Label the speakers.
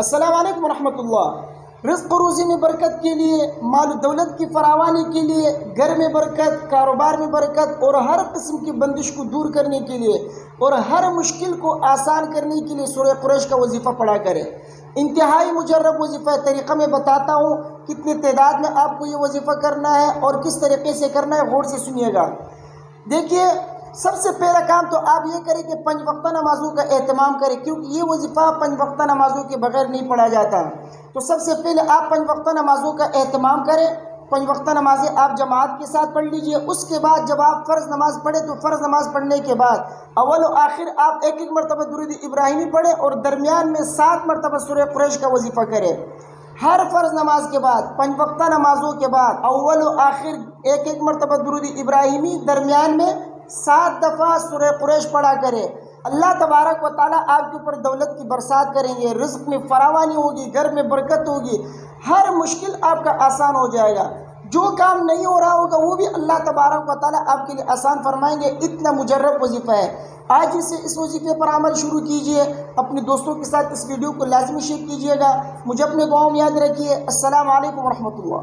Speaker 1: السلام علیکم ورحمۃ اللہ۔ رزق و روزی میں برکت کے لیے، مال و دولت کی فراوانی کے لیے، گھر میں برکت، کاروبار میں برکت اور ہر قسم کی بندش کو دور کرنے کے لیے اور ہر مشکل کو آسان کرنے کے لیے سورہ قریش کا وظیفہ پڑھا کریں۔ انتہائی مجرب وظیفہ طریقہ میں بتاتا ہوں، کتنی تعداد میں آپ کو یہ وظیفہ کرنا ہے اور کس طریقے سے کرنا ہے، غور سے سنیے گا۔ دیکھیے، سب سے پہلا کام تو آپ یہ کریں کہ 5 وقتہ نمازوں کا اہتمام کریں، کیونکہ یہ وظیفہ 5 وقتہ نمازوں کے بغیر نہیں پڑھا جاتا۔ تو سب سے پہلے آپ 5 وقتہ نمازوں کا اہتمام کریں۔ 5 وقتہ نمازیں آپ جماعت کے ساتھ پڑھ لیجئے۔ اس کے بعد جب آپ فرض نماز پڑھیں تو فرض نماز پڑھنے کے بعد اول و آخر آپ ایک مرتبہ درود ابراہیمی پڑھیں اور درمیان میں 7 مرتبہ سورہ قریش کا وظیفہ کریں۔ ہر فرض نماز کے بعد، 5 وقتہ نمازوں کے بعد اول و آخر ایک مرتبہ درود ابراہیمی، درمیان میں 7 دفعہ سورہ قریش پڑھا کرے۔ اللہ تبارک و تعالیٰ آپ کے اوپر دولت کی برسات کریں گے، رزق میں فراوانی ہوگی، گھر میں برکت ہوگی، ہر مشکل آپ کا آسان ہو جائے گا۔ جو کام نہیں ہو رہا ہوگا وہ بھی اللہ تبارک و تعالیٰ آپ کے لیے آسان فرمائیں گے۔ اتنا مجرب وظیفہ ہے۔ آج اس وظیفے پر عمل شروع کیجئے۔ اپنے دوستوں کے ساتھ اس ویڈیو کو لازمی شیئر کیجئے گا۔ مجھے اپنے دعاؤں میں یاد رکھیے۔ السلام علیکم ورحمۃ اللہ۔